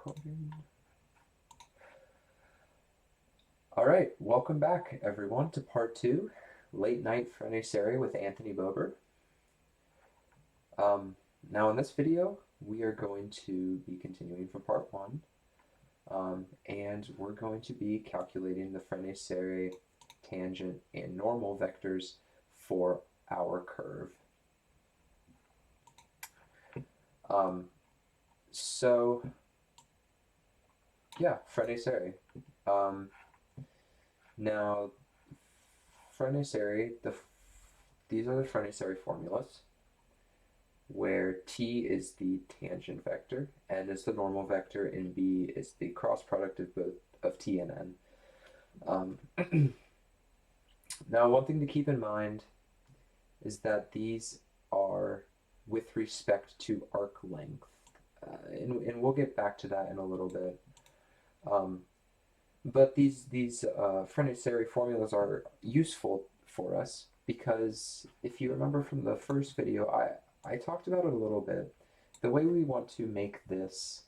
recording. All right, welcome back, everyone, to part two, Late Night Frenet-Serret with Anthony Bober. Now, in this video, we are going to be continuing from part one, and we're going to be calculating the Frenet-Serret tangent and normal vectors for our curve. So, yeah, Frenet-Serret. Now, Frenet-Serret, these are the Frenet-Serret formulas, where t is the tangent vector, n is the normal vector, and b is the cross product of both of t and n. Now, one thing to keep in mind is that these are with respect to arc length, and we'll get back to that in a little bit. But these Frenet-Serret formulas are useful for us because if you remember from the first video, I talked about it a little bit. The way we want to make this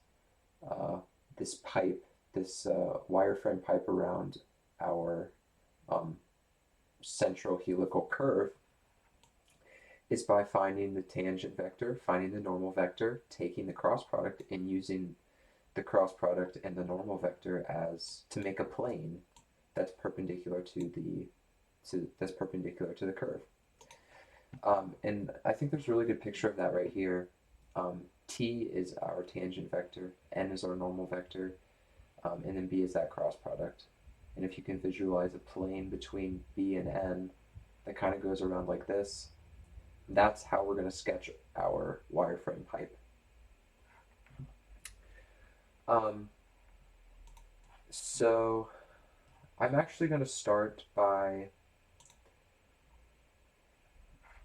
this pipe, this wireframe pipe around our central helical curve is by finding the tangent vector, finding the normal vector, taking the cross product, and using the cross product and the normal vector as to make a plane that's perpendicular to the curve. And I think there's a really good picture of that right here. T is our tangent vector, n is our normal vector, and then b is that cross product. And if you can visualize a plane between b and n that kind of goes around like this, that's how we're going to sketch our wireframe pipe. So I'm actually going to start by,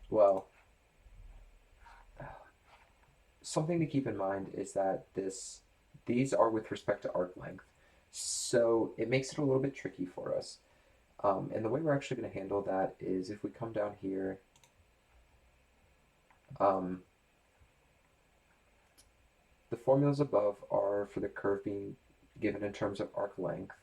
well, something to keep in mind is that these are with respect to arc length, so it makes it a little bit tricky for us. And the way we're actually going to handle that is if we come down here, the formulas above are for the curve being given in terms of arc length.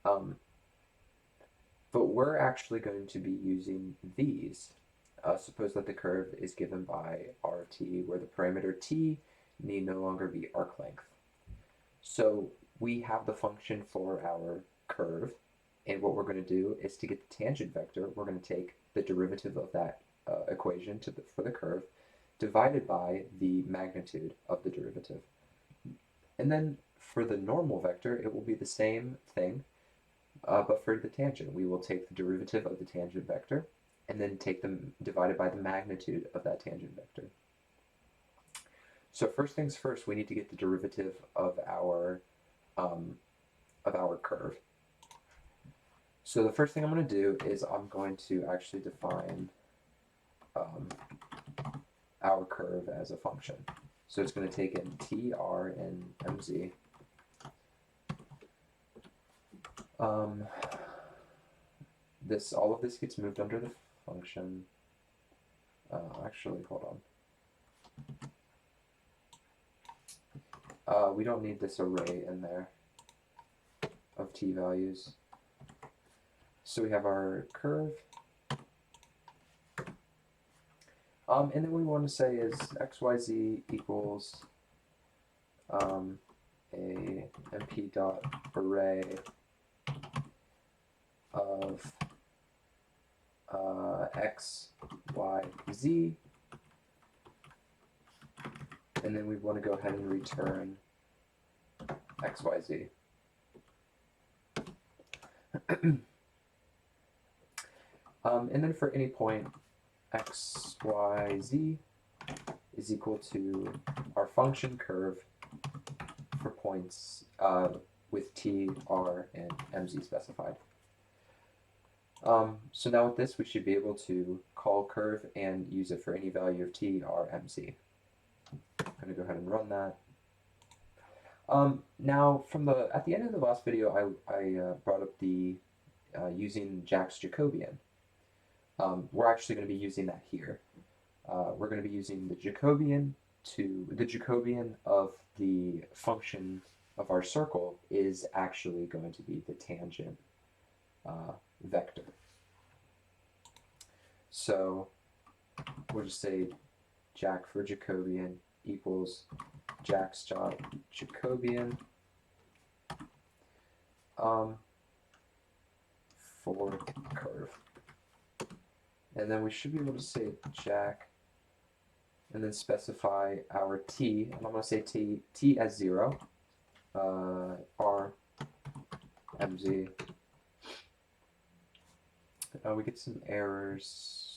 But we're actually going to be using these. Suppose that the curve is given by RT, where the parameter t need no longer be arc length. So we have the function for our curve, and what we're going to do is to get the tangent vector, we're going to take the derivative of that equation for the curve, divided by the magnitude of the derivative. And then for the normal vector, it will be the same thing, but for the tangent, we will take the derivative of the tangent vector, and then take them divided by the magnitude of that tangent vector. So first things first, we need to get the derivative of our curve. So the first thing I'm going to do is I'm going to actually define our curve as a function. So it's going to take in t, r, and mz. All of this gets moved under the function. Actually, hold on. We don't need this array in there of t values. So we have our curve. And then we want to say is xyz equals a mp dot array of x, y, z, and then we want to go ahead and return x, y, z. And then for any point x, y, z is equal to our function curve for points with t, r, and mz specified. So now with this, we should be able to call curve and use it for any value of t, r, mz. I'm going to go ahead and run that. Now, at the end of the last video, I brought up the using Jack's Jacobian. We're actually going to be using that here. We're going to be using the Jacobian to the Jacobian of the function of our circle is actually going to be the tangent vector. So we'll just say Jack for Jacobian equals Jack's Jacobian for curve. And then we should be able to say Jack and then specify our t, and I'm going to say t as 0, r, mz. We get some errors.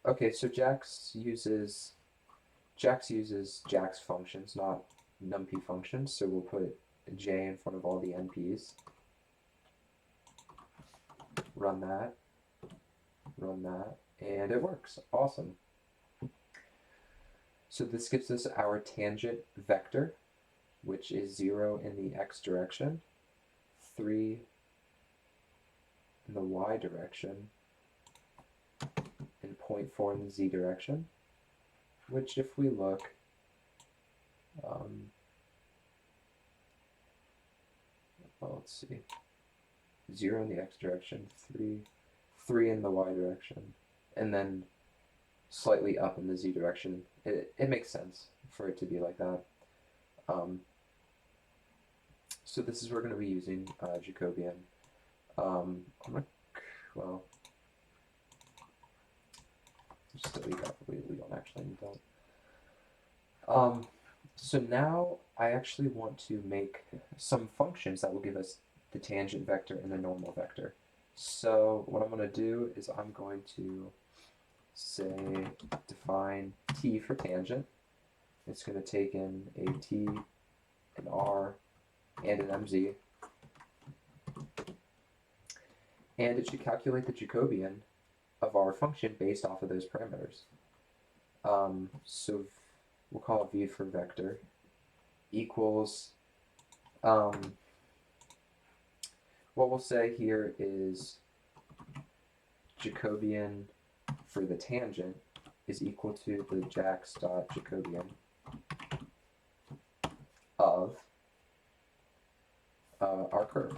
Okay, so Jax uses Jax functions, not numpy functions, so we'll put j in front of all the np's. Run that, and it works. Awesome. So this gives us our tangent vector, which is 0 in the x direction, 3 in the y direction, and 0.4 in the z direction, which if we look, well, let's see, 0 in the x direction, 3 in the y direction, and then slightly up in the z direction. It makes sense for it to be like that. So this is where we're going to be using Jacobian. Well, just delete that. We don't actually need that. So now I actually want to make some functions that will give us the tangent vector and the normal vector. So what I'm going to do is I'm going to say define t for tangent. It's going to take in a t, an r, and an mz. And it should calculate the Jacobian of our function based off of those parameters. So we'll call it v for vector equals, what we'll say here is Jacobian for the tangent is equal to the Jax.Jacobian of our curve.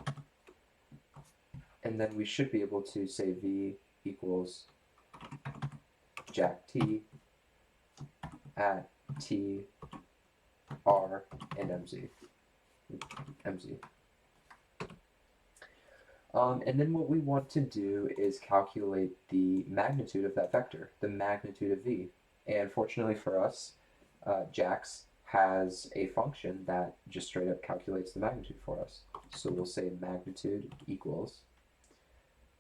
And then we should be able to say v equals Jack t at t, r, and mz. And then what we want to do is calculate the magnitude of that vector, the magnitude of v. And fortunately for us, Jax has a function that just straight up calculates the magnitude for us. So we'll say magnitude equals,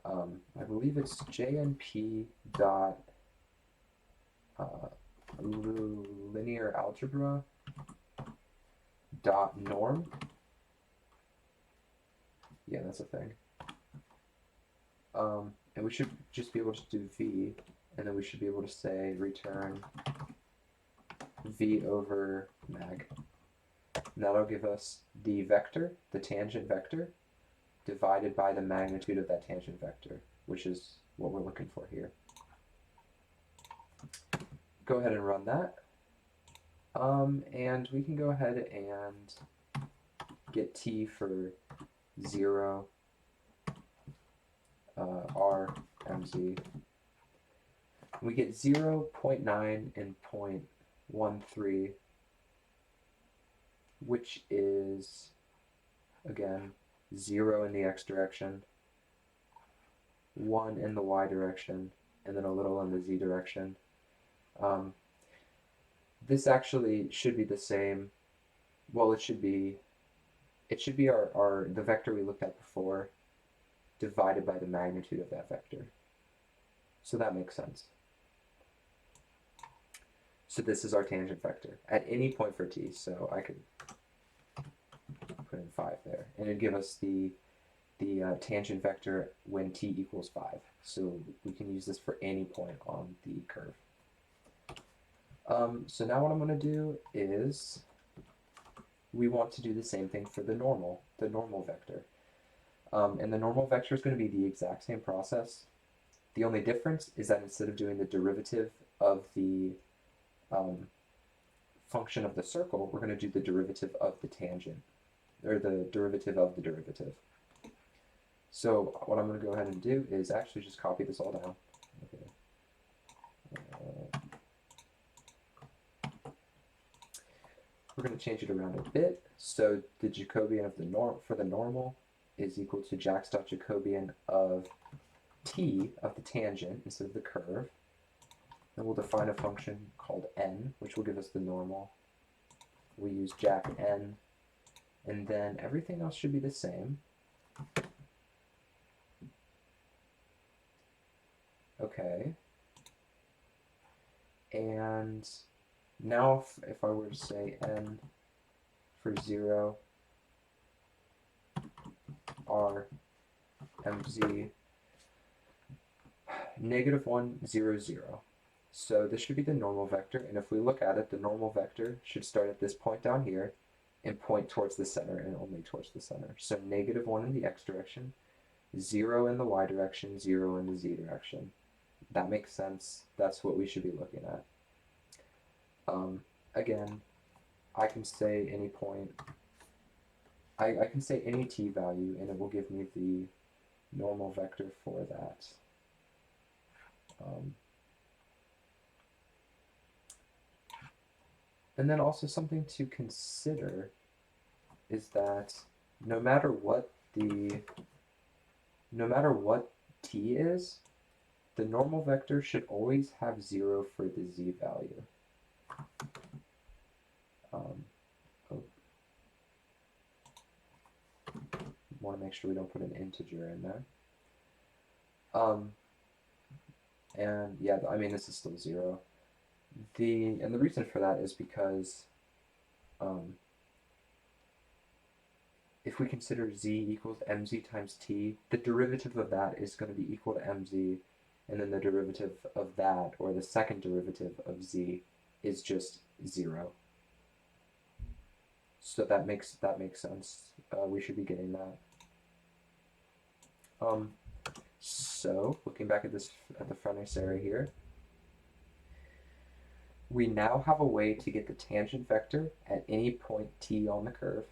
I believe it's JNP dot linear algebra dot norm. Yeah, that's a thing. And we should just be able to do v, and then we should be able to say return v over mag. And that'll give us the vector, the tangent vector, divided by the magnitude of that tangent vector, which is what we're looking for here. Go ahead and run that. And we can go ahead and get t for 0, r, mz. We get 0.9 and 0.13, which is, again, 0 in the x direction, 1 in the y direction, and then a little in the z direction. This actually should be the same. Well, it should be the vector we looked at before divided by the magnitude of that vector. So that makes sense. So this is our tangent vector at any point for t. So I could put in 5 there, and it'd give us the tangent vector when t equals 5. So we can use this for any point on the curve. So now what I'm going to do is we want to do the same thing for the normal vector. And the normal vector is going to be the exact same process. The only difference is that instead of doing the derivative of the um, function of the circle, we're going to do the derivative of the tangent, or the derivative of the derivative. So what I'm going to go ahead and do is actually just copy this all down. Okay. We're going to change it around a bit. So the Jacobian of the norm for the normal is equal to Jack's dot Jacobian of t of the tangent instead of the curve. Then we'll define a function called n, which will give us the normal. We use Jack n, and then everything else should be the same. Okay. And now if I were to say n for 0, r, mz, -1, 0, 0. So this should be the normal vector, and if we look at it, the normal vector should start at this point down here and point towards the center and only towards the center. So -1 in the x direction, 0 in the y direction, 0 in the z direction. That makes sense. That's what we should be looking at. Again, I can say any point, I can say any t value, and it will give me the normal vector for that. And then also something to consider is that no matter what t is, the normal vector should always have 0 for the z value. Want to make sure we don't put an integer in there. And yeah, I mean, this is still 0. And the reason for that is because if we consider z equals mz times t, the derivative of that is going to be equal to mz, and then the derivative of that, or the second derivative of z, is just 0. So that makes sense. We should be getting that. So looking back at the Frenet-Serret here, we now have a way to get the tangent vector at any point t on the curve,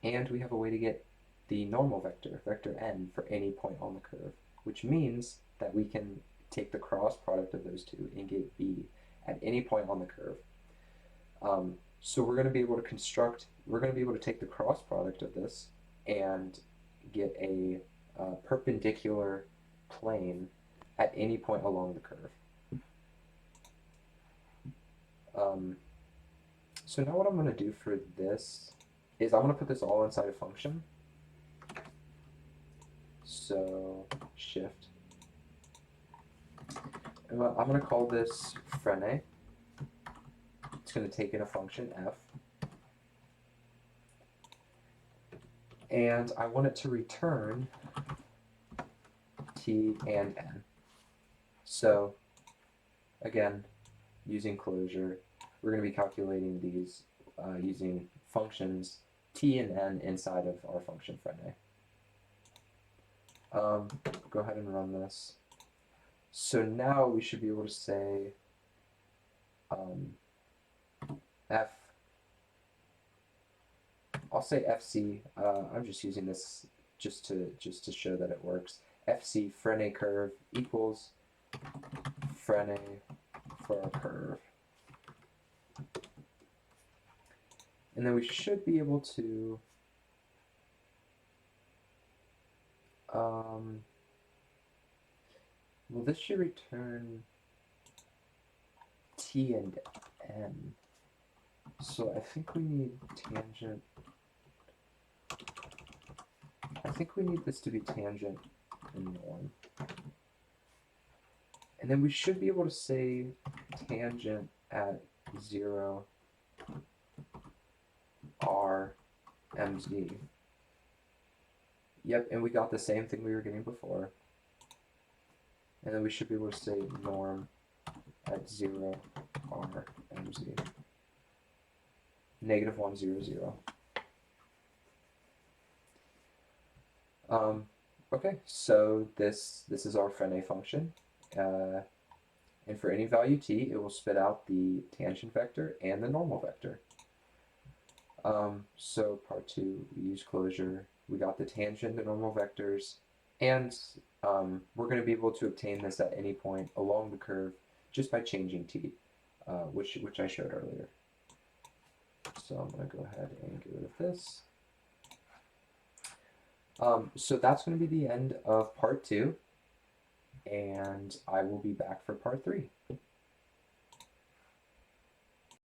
and we have a way to get the normal vector, vector n, for any point on the curve, which means that we can take the cross product of those two and get b at any point on the curve. So we're going to be able to take the cross product of this and get a perpendicular plane at any point along the curve. So now what I'm going to do for this is I'm going to put this all inside a function. So shift. And I'm going to call this Frenet. It's going to take in a function f. And I want it to return t and n. So again, using closure, we're going to be calculating these using functions t and n inside of our function Frenet. Go ahead and run this. So now we should be able to say I'll say FC. I'm just using this just to show that it works. FC Frenet curve equals Frenet for our curve. And then we should be able to well, this should return t and n. So I think we need tangent. I think we need this to be tangent and norm. And then we should be able to say tangent at 0 r mz. Yep, and we got the same thing we were getting before. And then we should be able to say norm at 0 r mz. -1, 0, 0. Um, okay, so this is our Frenet function. And for any value t, it will spit out the tangent vector and the normal vector. So part two, we use closure. We got the tangent, the normal vectors, and we're going to be able to obtain this at any point along the curve just by changing t, which I showed earlier. So I'm going to go ahead and get rid of this. So that's going to be the end of part two, and I will be back for part three.